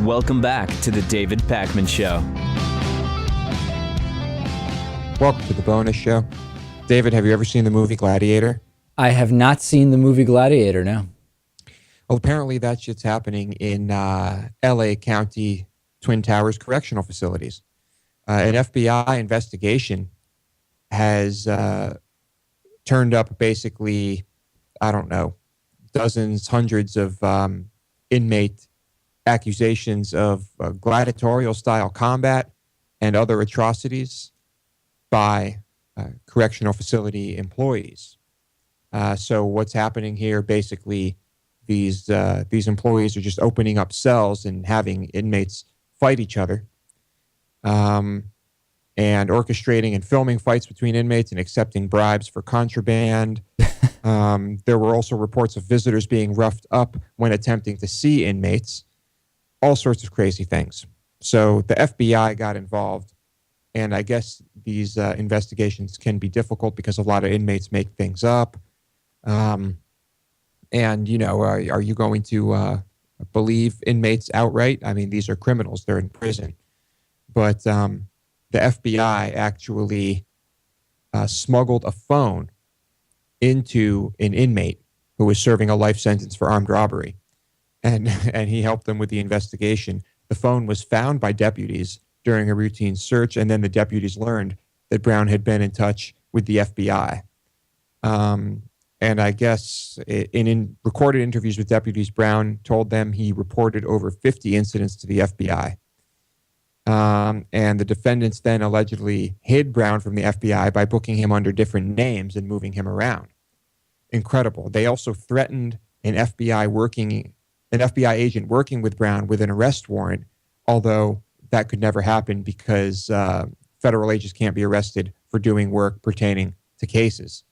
Welcome back to the David Pakman Show. Welcome to the bonus show. David, have you ever seen the movie Gladiator? I have not seen the movie Gladiator, no. Well, apparently that shit's happening in L.A. County Twin Towers correctional facilities. An FBI investigation has turned up basically, I don't know, dozens, hundreds of inmate accusations of gladiatorial-style combat and other atrocities by correctional facility employees. So what's happening here, basically, these employees are just opening up cells and having inmates fight each other, and orchestrating and filming fights between inmates and accepting bribes for contraband. There were also reports of visitors being roughed up when attempting to see inmates. All sorts of crazy things. So the FBI got involved, and I guess these investigations can be difficult because a lot of inmates make things up. And, you know, are you going to believe inmates outright? I mean, these are criminals. They're in prison. But the FBI actually smuggled a phone into an inmate who was serving a life sentence for armed robbery. And he helped them with the investigation. The phone was found by deputies during a routine search, and then the deputies learned that Brown had been in touch with the FBI. And I guess in recorded interviews with deputies, Brown told them he reported over 50 incidents to the FBI. And the defendants then allegedly hid Brown from the FBI by booking him under different names and moving him around. Incredible. They also threatened an FBI agent working with Brown with an arrest warrant, although that could never happen because federal agents can't be arrested for doing work pertaining to cases.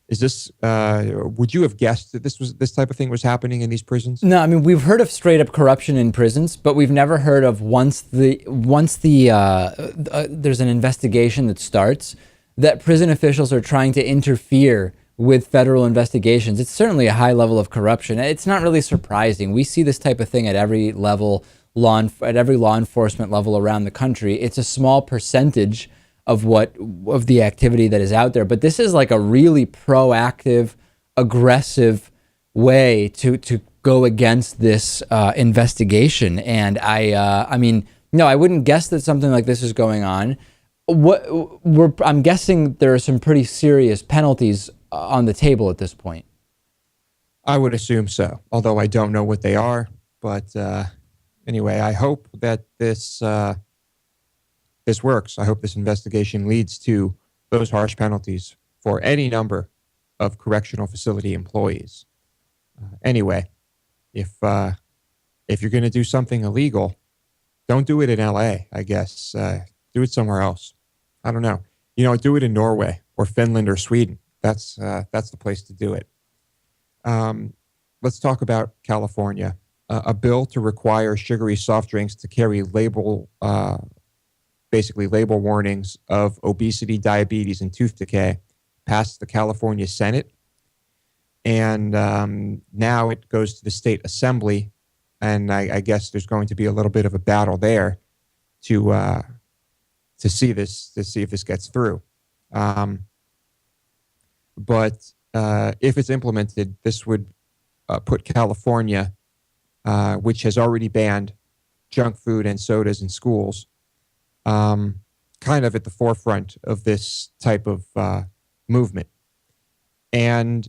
Is this? Would you have guessed that this type of thing was happening in these prisons? No, I mean, we've heard of straight up corruption in prisons, but we've never heard of once there's an investigation that starts, that prison officials are trying to interfere with federal investigations. It's certainly a high level of corruption. It's not really surprising. We see this type of thing at every level, at every law enforcement level around the country. It's a small percentage of the activity that is out there, but this is like a really proactive, aggressive way to go against this investigation. And I mean, no, I wouldn't guess that something like this is going on. I'm guessing there are some pretty serious penalties on the table at this point. I would assume so, although I don't know what they are. But anyway, I hope that this works. I hope this investigation leads to those harsh penalties for any number of correctional facility employees. Anyway, if you're going to do something illegal, don't do it in L.A., I guess. Do it somewhere else. I don't know. You know, do it in Norway or Finland or Sweden. That's the place to do it. Let's talk about California. A bill to require sugary soft drinks to carry label warnings of obesity, diabetes, and tooth decay passed the California Senate. And now it goes to the state assembly. And I guess there's going to be a little bit of a battle there to see if this gets through. But if it's implemented, this would put California, which has already banned junk food and sodas in schools, kind of at the forefront of this type of movement. And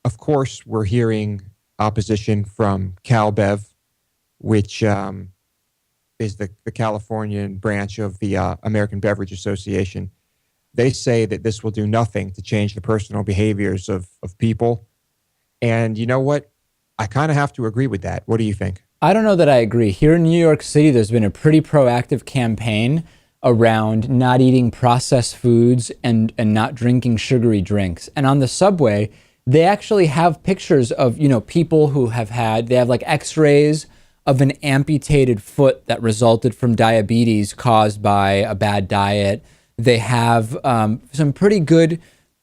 of course, we're hearing opposition from CalBev, which is the Californian branch of the American Beverage Association. They say that this will do nothing to change the personal behaviors of people. And you know what? I kind of have to agree with that. What do you think? I don't know that I agree. Here in New York City, there's been a pretty proactive campaign around not eating processed foods and not drinking sugary drinks. And on the subway, they actually have pictures of, people who have they have like x-rays of an amputated foot that resulted from diabetes caused by a bad diet. They have some pretty good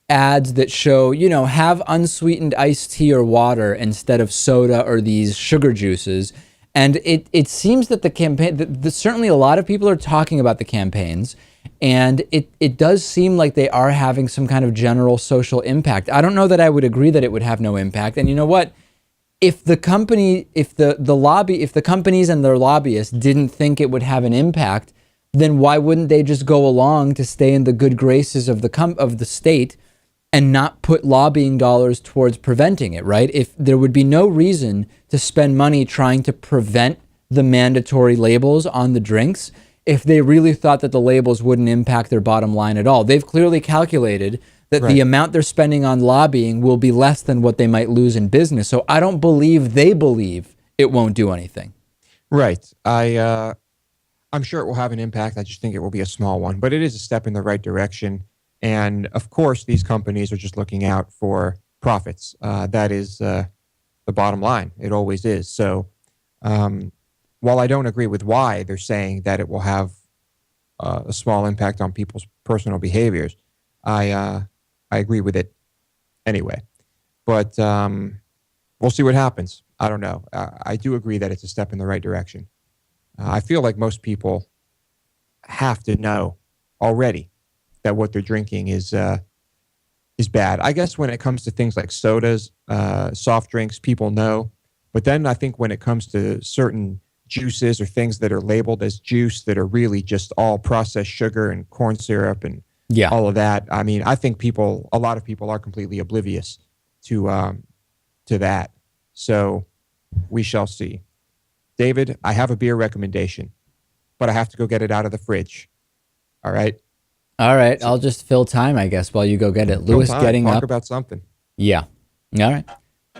ads that show, have unsweetened iced tea or water instead of soda or these sugar juices. And it seems that the campaign, certainly a lot of people are talking about the campaigns, and it does seem like they are having some kind of general social impact. I don't know that I would agree that it would have no impact. And you know what? If the company, if the companies and their lobbyists didn't think it would have an impact, then why wouldn't they just go along to stay in the good graces of the state and not put lobbying dollars towards preventing it, right? If there would be no reason to spend money trying to prevent the mandatory labels on the drinks, if they really thought that the labels wouldn't impact their bottom line at all. They've clearly calculated that the amount they're spending on lobbying will be less than what they might lose in business. So I don't believe they believe it won't do anything. Right. I'm sure it will have an impact. I just think it will be a small one, but it is a step in the right direction. And of course, these companies are just looking out for profits. That is the bottom line. It always is. So while I don't agree with why they're saying that it will have a small impact on people's personal behaviors, I agree with it anyway. But we'll see what happens. I don't know. I do agree that it's a step in the right direction. I feel like most people have to know already that what they're drinking is bad. I guess when it comes to things like sodas, soft drinks, people know. But then I think when it comes to certain juices or things that are labeled as juice that are really just all processed sugar and corn syrup and all of that, I mean, I think a lot of people are completely oblivious to that. So we shall see. David, I have a beer recommendation, but I have to go get it out of the fridge. All right? All right. I'll just fill time, I guess, while you go get it. Lewis getting Talk up. about something. Yeah. All right.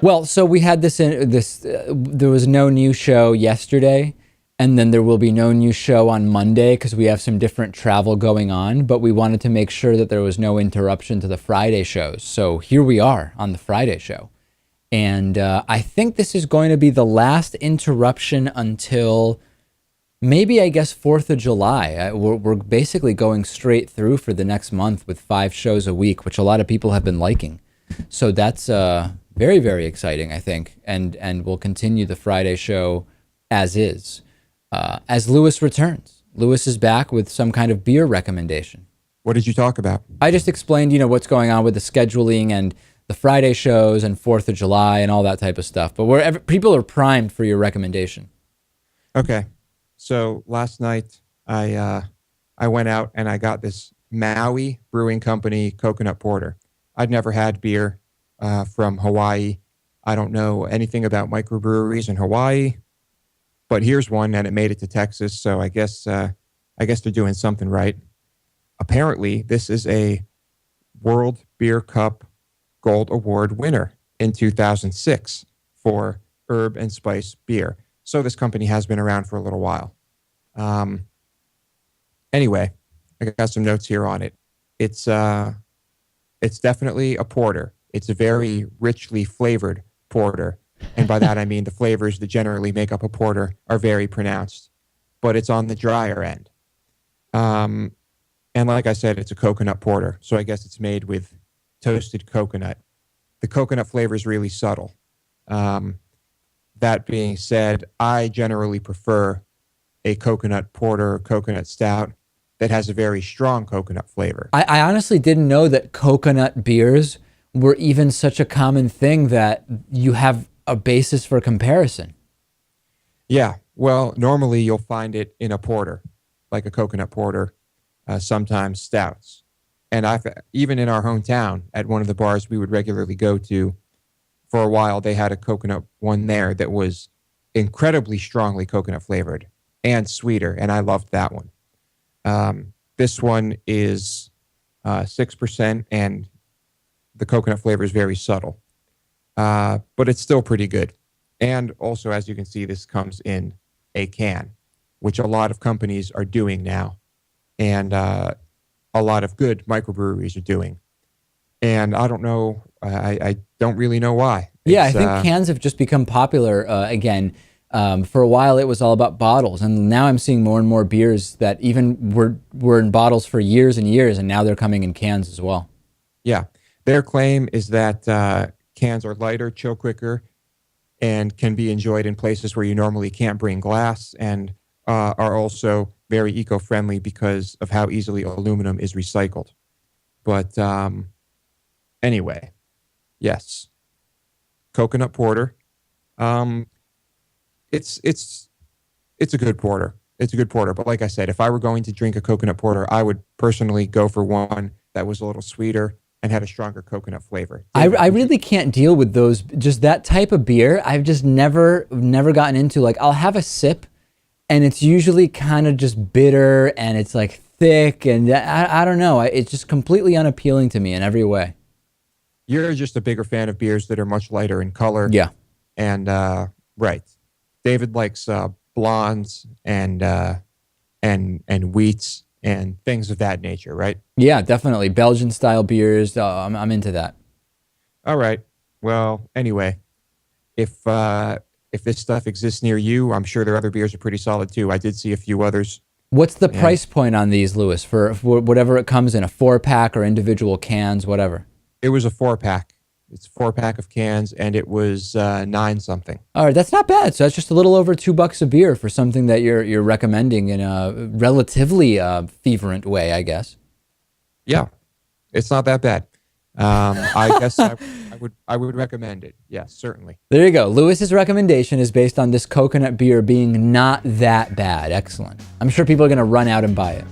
Well, so we had there was no new show yesterday, and then there will be no new show on Monday because we have some different travel going on, but we wanted to make sure that there was no interruption to the Friday shows. So here we are on the Friday show. And I think this is going to be the last interruption until maybe, I guess, 4th of July. We're basically going straight through for the next month with 5 shows a week, which a lot of people have been liking. So that's very, very exciting, I think. And we'll continue the Friday show as is. As Lewis returns. Lewis is back with some kind of beer recommendation. What did you talk about? I just explained, what's going on with the scheduling and the Friday shows and 4th of July and all that type of stuff. But people are primed for your recommendation. Okay. So last night I went out and I got this Maui Brewing Company coconut porter. I'd never had beer from Hawaii. I don't know anything about microbreweries in Hawaii, but here's one and it made it to Texas. So I guess they're doing something right. Apparently, this is a World Beer Cup Gold Award winner in 2006 for herb and spice beer. So this company has been around for a little while. Anyway, I got some notes here on it. It's definitely a porter. It's a very richly flavored porter. And by that, I mean the flavors that generally make up a porter are very pronounced, but it's on the drier end. And like I said, it's a coconut porter. So I guess it's made with toasted coconut. The coconut flavor is really subtle. That being said, I generally prefer a coconut porter or coconut stout that has a very strong coconut flavor. I honestly didn't know that coconut beers were even such a common thing that you have a basis for comparison. Yeah, well, normally you'll find it in a porter, like a coconut porter, sometimes stouts. And even in our hometown, at one of the bars we would regularly go to, for a while, they had a coconut one there that was incredibly strongly coconut flavored and sweeter, and I loved that one. This one is 6%, and the coconut flavor is very subtle, but it's still pretty good. And also, as you can see, this comes in a can, which a lot of companies are doing now, and a lot of good microbreweries are doing. And I don't know, I don't really know why. Yeah, I think cans have just become popular again. For a while, it was all about bottles, and now I'm seeing more and more beers that even were in bottles for years and years, and now they're coming in cans as well. Yeah, their claim is that cans are lighter, chill quicker, and can be enjoyed in places where you normally can't bring glass, and are also very eco-friendly because of how easily aluminum is recycled. But anyway, yes, coconut porter. It's a good porter. It's a good porter. But like I said, if I were going to drink a coconut porter, I would personally go for one that was a little sweeter and had a stronger coconut flavor. David, I really can't deal with those, just that type of beer. I've just never gotten into. Like, I'll have a sip and it's usually kind of just bitter and it's like thick, and I don't know. It's just completely unappealing to me in every way. You're just a bigger fan of beers that are much lighter in color. Yeah. And right. David likes blondes and wheats and things of that nature, right? Yeah, definitely. Belgian style beers. I'm into that. All right. Well, anyway, if this stuff exists near you, I'm sure their other beers are pretty solid too. I did see a few others. What's the price point on these, Lewis, for whatever it comes in, a 4-pack or individual cans, whatever? It was a 4-pack. It's a 4-pack of cans, and it was 9 something. All right, that's not bad. So that's just a little over $2 a beer for something that you're recommending in a relatively fervent way, I guess. Yeah, it's not that bad. I guess I would recommend it. Yes, certainly. There you go. Lewis's recommendation is based on this coconut beer being not that bad. Excellent. I'm sure people are going to run out and buy it.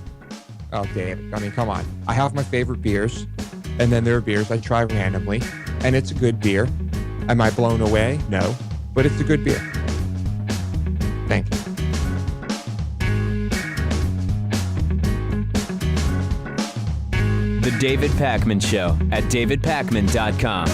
Oh, David. I mean, come on. I have my favorite beers, and then there are beers I try randomly, and it's a good beer. Am I blown away? No, but it's a good beer. Thank you. The David Pakman Show at davidpakman.com.